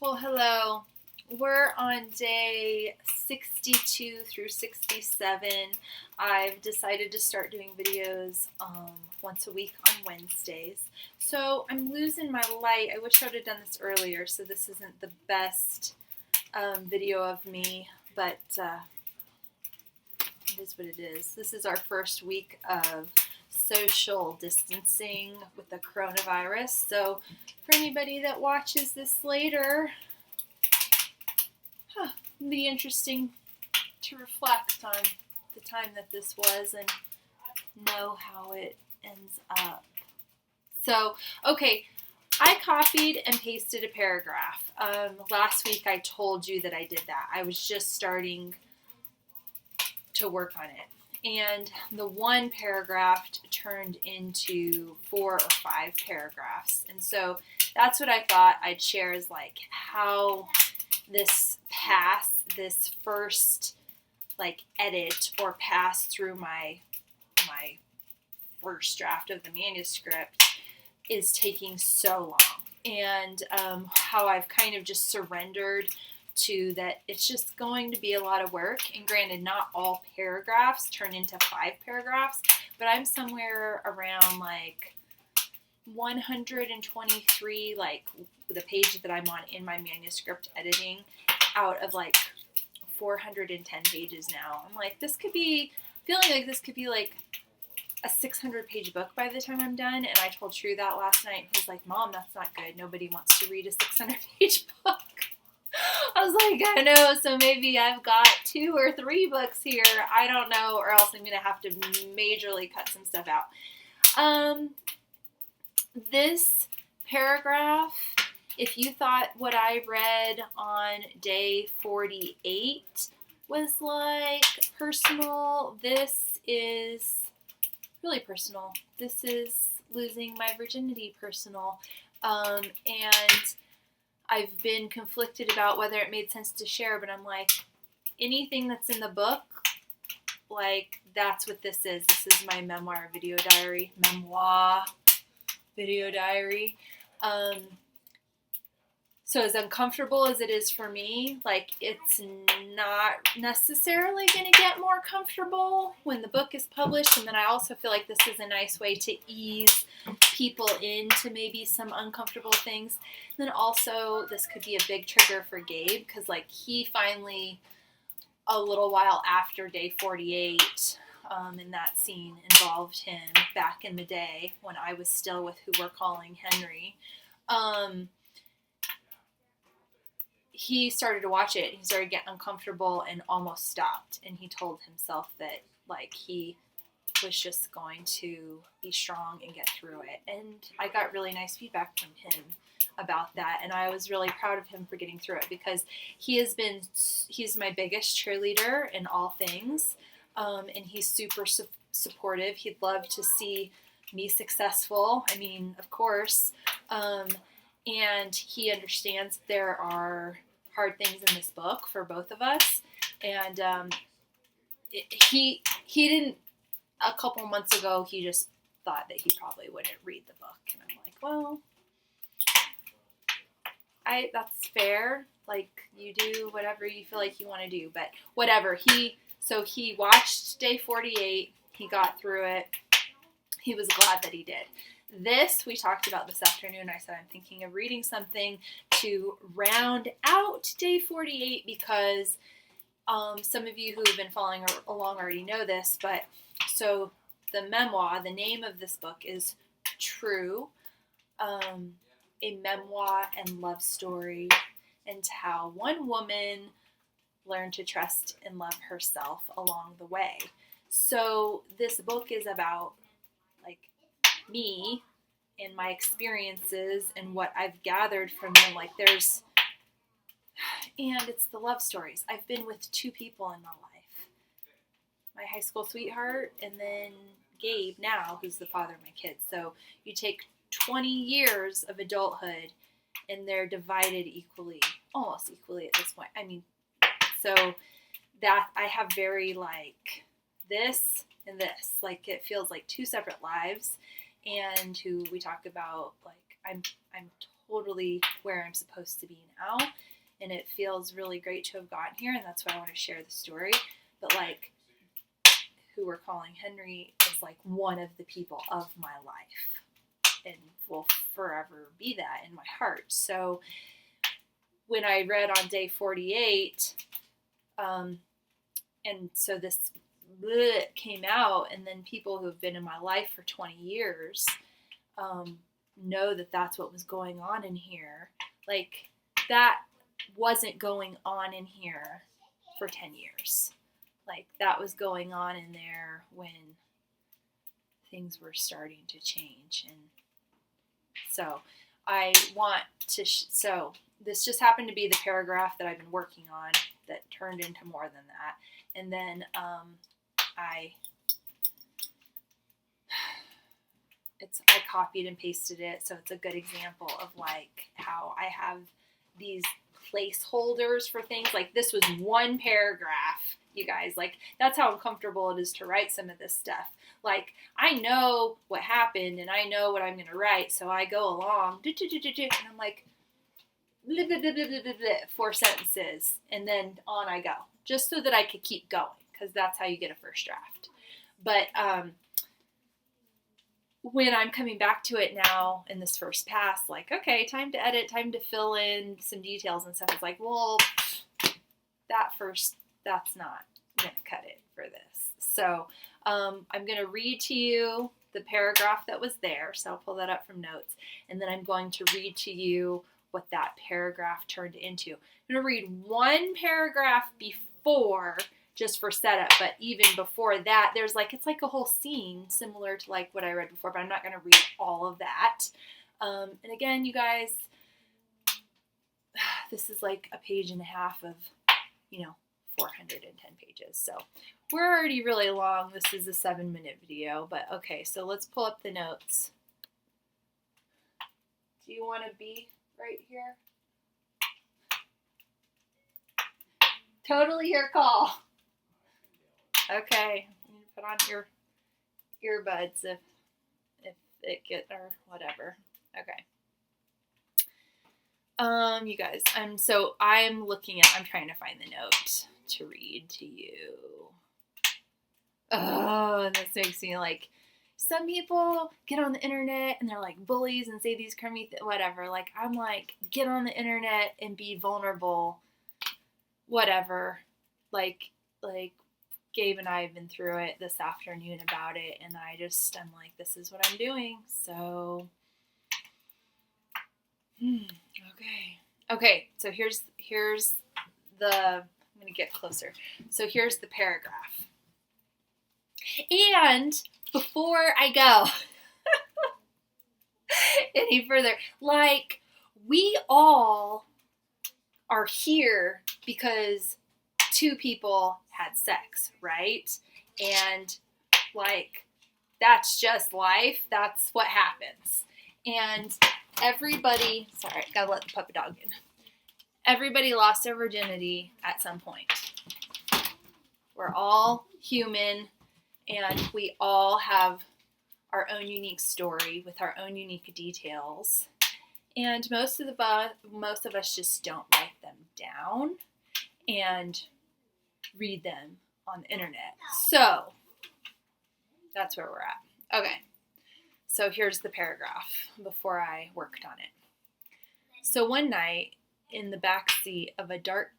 Well, hello. We're on day 62 through 67. I've decided to start doing videos once a week on Wednesdays. So I'm losing my light. I wish I would have done this earlier, so this isn't the best video of me, but it is what it is. This is our first week of social distancing with the coronavirus. So for anybody that watches this later, it'll be interesting to reflect on the time that this was and know how it ends up. So, okay, I copied and pasted a paragraph. Last week I told you that I did that. I was just starting to work on it. And the one paragraph turned into 4 or 5 paragraphs. And so that's what I thought I'd share is like how this first like edit or pass through my first draft of the manuscript is taking so long, and how I've kind of just surrendered to that it's just going to be a lot of work. And granted, not all paragraphs turn into 5 paragraphs, but I'm somewhere around like 123, like the page that I'm on in my manuscript editing, out of like 410 pages now. I'm like, feeling like this could be like a 600-page book by the time I'm done. And I told True that last night. He's like, Mom, that's not good. Nobody wants to read a 600-page book. I was like, I know, so maybe I've got 2 or 3 books here. I don't know, or else I'm going to have to majorly cut some stuff out. This paragraph, if you thought what I read on day 48 was like personal, this is really personal. This is losing my virginity personal. And I've been conflicted about whether it made sense to share, but I'm like, anything that's in the book, like, that's what this is. This is my memoir video diary. Memoir video diary. So as uncomfortable as it is for me, like, it's not necessarily going to get more comfortable when the book is published. And then I also feel like this is a nice way to ease people into maybe some uncomfortable things. And then also, this could be a big trigger for Gabe, because like he finally, a little while after day 48, and that scene involved him back in the day when I was still with who we're calling Henry. He started to watch it. He started getting uncomfortable and almost stopped. And he told himself that like he was just going to be strong and get through it. And I got really nice feedback from him about that. And I was really proud of him for getting through it, because he's my biggest cheerleader in all things. And he's super supportive. He'd love to see me successful. I mean, of course. And he understands there are hard things in this book for both of us. And he didn't, a couple months ago, he just thought that he probably wouldn't read the book. And I'm like, well, that's fair. Like, you do whatever you feel like you want to do. But whatever. So he watched day 48. He got through it. He was glad that he did. This we talked about this afternoon. I said I'm thinking of reading something to round out day 48, because some of you who have been following along already know this, but so the memoir, the name of this book is True, a memoir and love story, and how one woman learned to trust and love herself along the way. So this book is about like me and my experiences and what I've gathered from them. Like and it's the love stories. I've been with 2 people in my life. My high school sweetheart, and then Gabe now, who's the father of my kids. So you take 20 years of adulthood, and they're divided equally, almost equally at this point. I mean, so that I have very like this and this. Like, it feels like 2 separate lives. And who we talk about, like, I'm totally where I'm supposed to be now. And it feels really great to have gotten here. And that's why I want to share the story. But like, who we're calling Henry is like one of the people of my life and will forever be that in my heart. So when I read on day 48, and so this came out, and then people who have been in my life for 20 years know that that's what was going on in here. Like, that wasn't going on in here for 10 years. Like, that was going on in there when things were starting to change. And so I want to, so this just happened to be the paragraph that I've been working on that turned into more than that. And then I copied and pasted it, so it's a good example of like how I have these placeholders for things. Like, this was one paragraph, you guys. Like, that's how uncomfortable it is to write some of this stuff. Like, I know what happened and I know what I'm going to write, so I go along, and I'm like, blah, blah, blah, blah, blah, blah, 4 sentences, and then on I go, just so that I could keep going, because that's how you get a first draft. But when I'm coming back to it now in this first pass, like, okay, time to edit, time to fill in some details and stuff, it's like, well, that's not going to cut it for this. So I'm going to read to you the paragraph that was there. So I'll pull that up from notes. And then I'm going to read to you what that paragraph turned into. I'm going to read one paragraph before, just for setup, but even before that, there's like, it's like a whole scene similar to like what I read before, but I'm not going to read all of that. And again, you guys, this is like a page and a half of, 410 pages. So we're already really long. This is a 7-minute video, but okay, so let's pull up the notes. Do you want to be right here? Totally your call. Okay, you put on your earbuds if it get, or whatever. Okay. You guys, I'm trying to find the note to read to you. Oh, and this makes me like, some people get on the internet and they're like bullies and say these crummy whatever. Like, I'm like, get on the internet and be vulnerable, whatever. Like Gabe and I have been through it this afternoon about it, and I'm like, this is what I'm doing. So, okay. So here's I'm going to get closer. So here's the paragraph. And before I go any further, like, we all are here because 2 people had sex, right? And like, that's just life. That's what happens. And everybody, sorry, gotta let the puppy dog in. Everybody lost their virginity at some point. We're all human, and we all have our own unique story with our own unique details. And most of us just don't write them down and read them on the internet. So that's where we're at. Okay. So here's the paragraph before I worked on it. So one night, in the back seat of a dark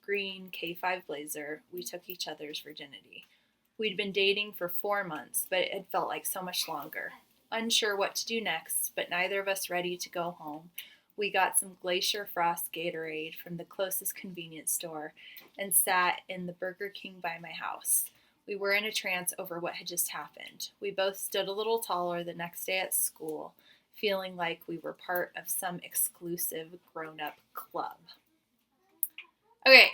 green K5 Blazer, we took each other's virginity. We'd been dating for 4 months, but it had felt like so much longer. Unsure what to do next, but neither of us ready to go home, we got some Glacier Frost Gatorade from the closest convenience store and sat in the Burger King by my house. We were in a trance over what had just happened. We both stood a little taller the next day at school, feeling like we were part of some exclusive grown-up club. Okay,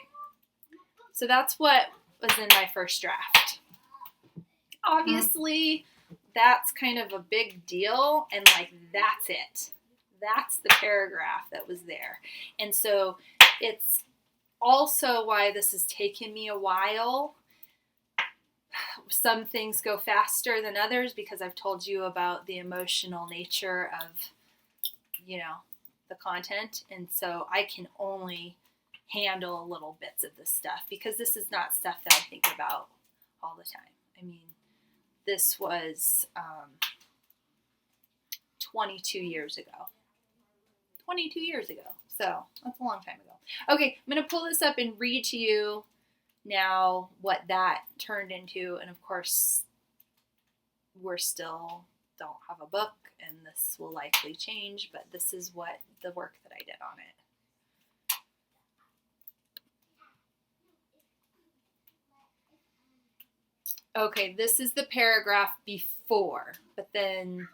so that's what was in my first draft. Obviously, that's kind of a big deal, and like, that's it. That's the paragraph that was there. And so it's also why this has taken me a while. Some things go faster than others because I've told you about the emotional nature of, the the content, and so I can only handle little bits of this stuff because this is not stuff that I think about all the time. I mean, this was 22 years ago. 22 years ago. So that's a long time ago. Okay, I'm going to pull this up and read to you now what that turned into. And of course, we're still don't have a book, and this will likely change, but this is what the work that I did on it. Okay, this is the paragraph before, but then,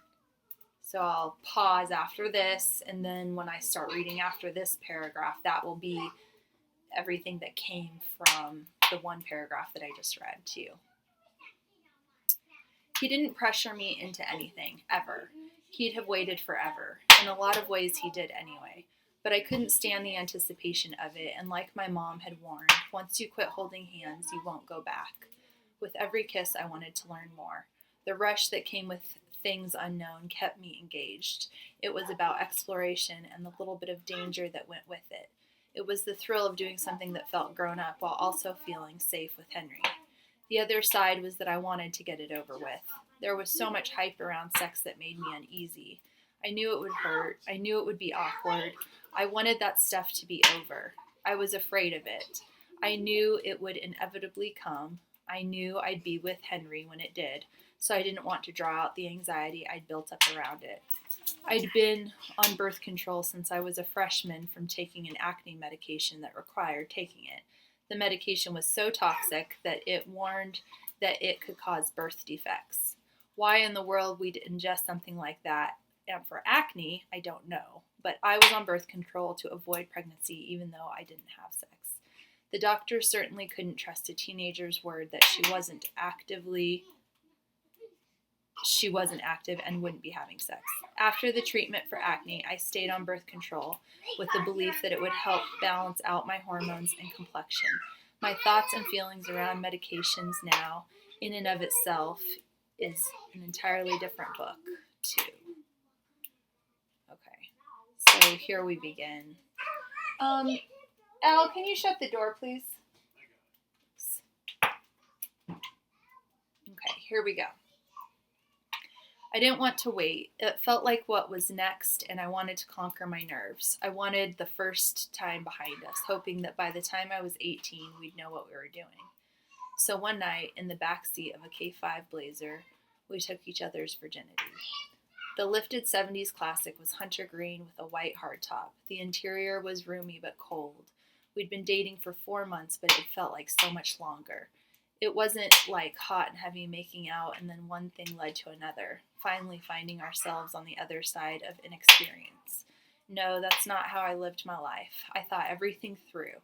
so I'll pause after this, and then when I start reading after this paragraph, that will be everything that came from the one paragraph that I just read to you. He didn't pressure me into anything, ever. He'd have waited forever. In a lot of ways, he did anyway. But I couldn't stand the anticipation of it, and like my mom had warned, once you quit holding hands, you won't go back. With every kiss, I wanted to learn more. The rush that came with things unknown kept me engaged. It was about exploration and the little bit of danger that went with it. It was the thrill of doing something that felt grown up while also feeling safe with Henry. The other side was that I wanted to get it over with. There was so much hype around sex that made me uneasy. I knew it would hurt. I knew it would be awkward. I wanted that stuff to be over. I was afraid of it. I knew it would inevitably come. I knew I'd be with Henry when it did, so I didn't want to draw out the anxiety I'd built up around it. I'd been on birth control since I was a freshman from taking an acne medication that required taking it. The medication was so toxic that it warned that it could cause birth defects. Why in the world we'd ingest something like that, and for acne, I don't know. But I was on birth control to avoid pregnancy even though I didn't have sex. The doctor certainly couldn't trust a teenager's word that she wasn't active and wouldn't be having sex. After the treatment for acne, I stayed on birth control with the belief that it would help balance out my hormones and complexion. My thoughts and feelings around medications now, in and of itself, is an entirely different book, too. Okay, so here we begin. Al, can you shut the door, please? Okay, here we go. I didn't want to wait. It felt like what was next, and I wanted to conquer my nerves. I wanted the first time behind us, hoping that by the time I was 18, we'd know what we were doing. So one night, in the backseat of a K5 Blazer, we took each other's virginity. The lifted 70s classic was hunter green with a white hardtop. The interior was roomy but cold. We'd been dating for 4 months, but it felt like so much longer. It wasn't like hot and heavy making out and then one thing led to another, finally finding ourselves on the other side of inexperience. No, that's not how I lived my life. I thought everything through.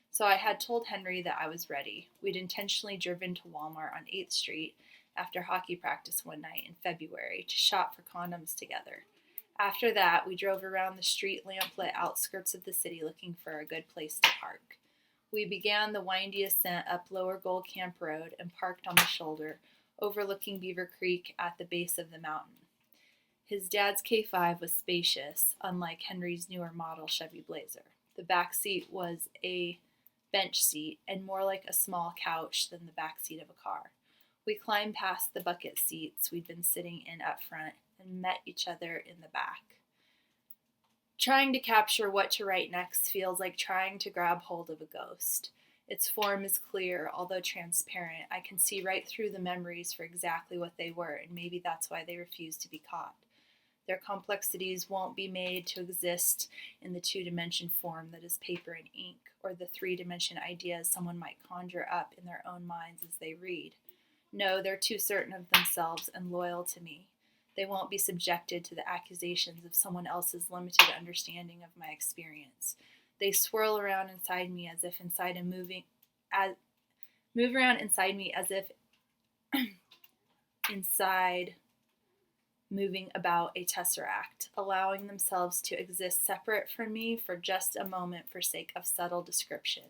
So I had told Henry that I was ready. We'd intentionally driven to Walmart on 8th Street after hockey practice one night in February to shop for condoms together. After that, we drove around the street lamplit outskirts of the city looking for a good place to park. We began the windy ascent up Lower Gold Camp Road and parked on the shoulder, overlooking Beaver Creek at the base of the mountain. His dad's K5 was spacious, unlike Henry's newer model Chevy Blazer. The back seat was a bench seat and more like a small couch than the back seat of a car. We climbed past the bucket seats we'd been sitting in up front and met each other in the back. Trying to capture what to write next feels like trying to grab hold of a ghost. Its form is clear, although transparent. I can see right through the memories for exactly what they were, and maybe that's why they refuse to be caught. Their complexities won't be made to exist in the two-dimension form that is paper and ink, or the three-dimension ideas someone might conjure up in their own minds as they read. No, they're too certain of themselves and loyal to me. They won't be subjected to the accusations of someone else's limited understanding of my experience. They swirl around inside me as if move around inside me as if inside moving about a tesseract, allowing themselves to exist separate from me for just a moment for sake of subtle description.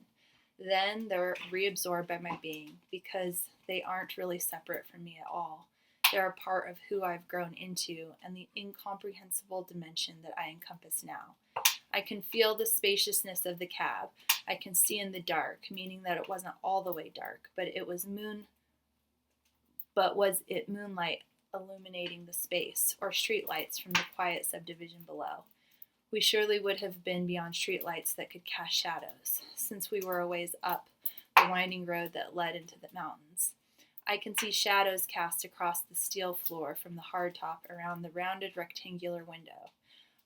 Then they're reabsorbed by my being, because they aren't really separate from me at all. They're a part of who I've grown into and the incomprehensible dimension that I encompass now. I can feel the spaciousness of the cab. I can see in the dark, meaning that it wasn't all the way dark, but was it moonlight illuminating the space, or streetlights from the quiet subdivision below? We surely would have been beyond streetlights that could cast shadows, since we were a ways up the winding road that led into the mountains. I can see shadows cast across the steel floor from the hardtop around the rounded rectangular window.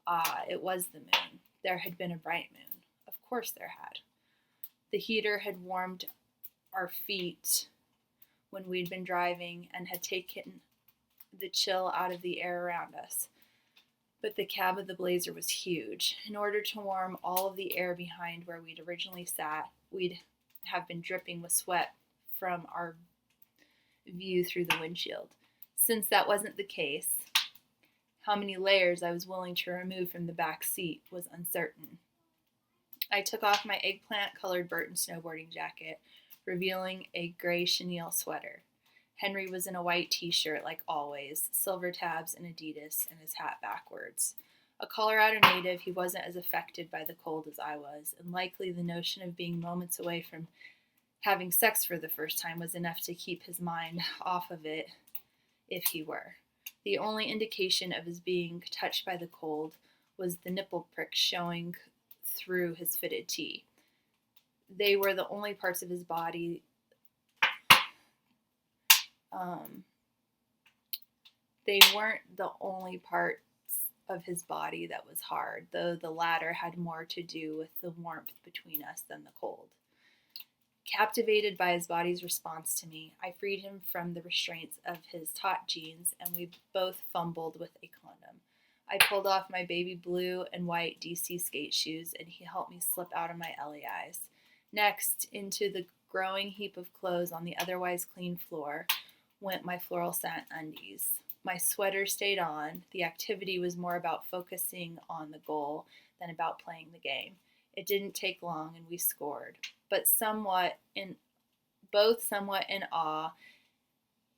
Ah, it was the moon. There had been a bright moon. Of course there had. The heater had warmed our feet when we'd been driving and had taken the chill out of the air around us. But the cab of the Blazer was huge. In order to warm all of the air behind where we'd originally sat, we'd have been dripping with sweat from our view through the windshield. Since that wasn't the case, how many layers I was willing to remove from the back seat was uncertain. I took off my eggplant-colored Burton snowboarding jacket, revealing a gray chenille sweater. Henry was in a white t-shirt like always, silver tabs and Adidas, and his hat backwards. A Colorado native, he wasn't as affected by the cold as I was, and likely the notion of being moments away from having sex for the first time was enough to keep his mind off of it if he were. The only indication of his being touched by the cold was the nipple pricks showing through his fitted tee. They were the only parts of his body they weren't the only parts of his body that was hard, though the latter had more to do with the warmth between us than the cold. Captivated by his body's response to me, I freed him from the restraints of his taut jeans, and we both fumbled with a condom. I pulled off my baby blue and white DC skate shoes, and he helped me slip out of my LAIs. Next, into the growing heap of clothes on the otherwise clean floor, went my floral scent undies. My sweater stayed on. The activity was more about focusing on the goal than about playing the game. It didn't take long, and we scored, but somewhat in awe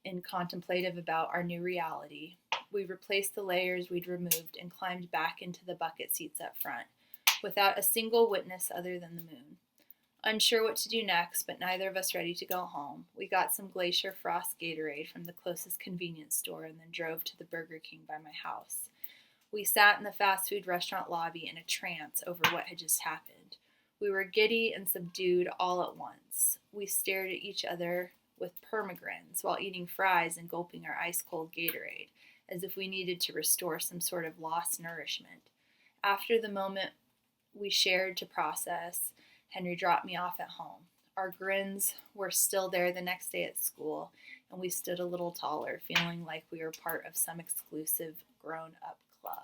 and contemplative about our new reality. We replaced the layers we'd removed and climbed back into the bucket seats up front, without a single witness other than the moon. Unsure what to do next, but neither of us ready to go home, we got some Glacier Frost Gatorade from the closest convenience store and then drove to the Burger King by my house. We sat in the fast food restaurant lobby in a trance over what had just happened. We were giddy and subdued all at once. We stared at each other with permagrins while eating fries and gulping our ice-cold Gatorade, as if we needed to restore some sort of lost nourishment. After the moment we shared to process, Henry dropped me off at home. Our grins were still there the next day at school, and we stood a little taller, feeling like we were part of some exclusive grown-up club.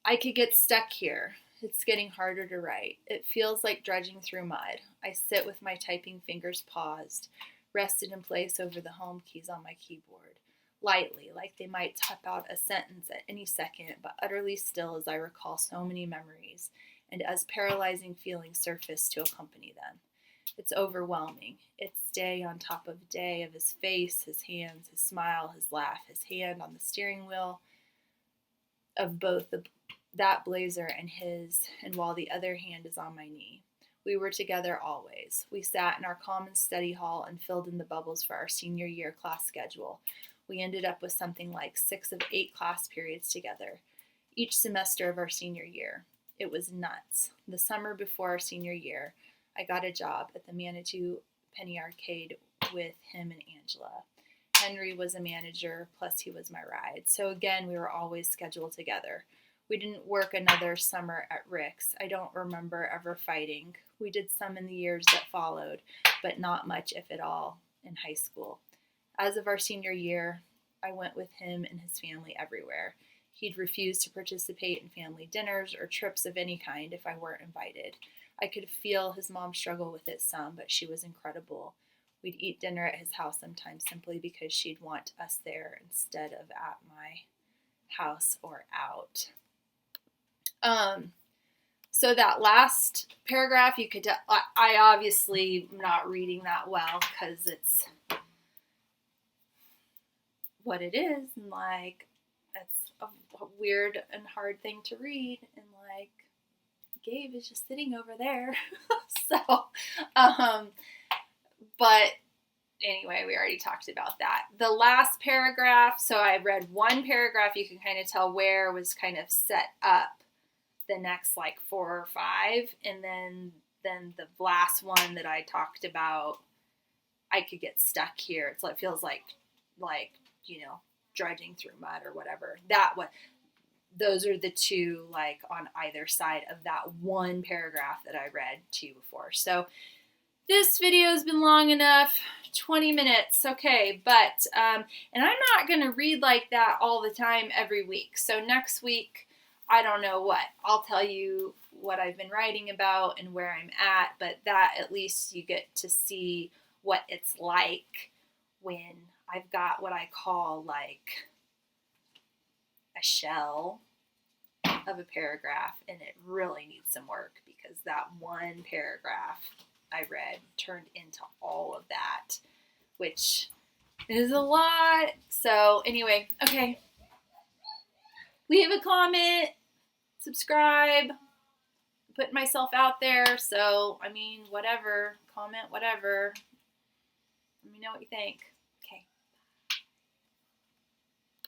I could get stuck here. It's getting harder to write. It feels like dredging through mud. I sit with my typing fingers paused, rested in place over the home keys on my keyboard, lightly, like they might tap out a sentence at any second, but utterly still as I recall so many memories, and as paralyzing feelings surface to accompany them. It's overwhelming. It's day on top of day of his face, his hands, his smile, his laugh, his hand on the steering wheel of both that Blazer and his, and while the other hand is on my knee. We were together always. We sat in our common study hall and filled in the bubbles for our senior year class schedule. We ended up with something like 6 of 8 class periods together, each semester of our senior year. It was nuts. The summer before our senior year, I got a job at the Manitou Penny Arcade with him and Angela. Henry was a manager, plus he was my ride. So again, we were always scheduled together. We didn't work another summer at Rick's. I don't remember ever fighting. We did some in the years that followed, but not much, if at all, in high school. As of our senior year, I went with him and his family everywhere. He'd refuse to participate in family dinners or trips of any kind if I weren't invited. I could feel his mom struggle with it some, but she was incredible. We'd eat dinner at his house sometimes simply because she'd want us there instead of at my house or out. So that last paragraph, you could, I obviously am not reading that well because it's what it is, and like, it's a weird and hard thing to read, and like Gabe is just sitting over there. So, but anyway, we already talked about that. The last paragraph, so I read one paragraph, you can kind of tell where was kind of set up the next like 4 or 5, and then the last one that I talked about, I could get stuck here. It's like, feels like dredging through mud or whatever. That one, those are the two like on either side of that one paragraph that I read to you before. So this video has been long enough, 20 minutes, okay, but, and I'm not going to read like that all the time every week. So next week, I don't know what. I'll tell you what I've been writing about and where I'm at, but that at least you get to see what it's like when I've got what I call like a shell of a paragraph, and it really needs some work because that one paragraph I read turned into all of that, which is a lot. So anyway, okay. Leave a comment, subscribe, putting myself out there. So, I mean, whatever, comment, whatever. Let me know what you think. Okay.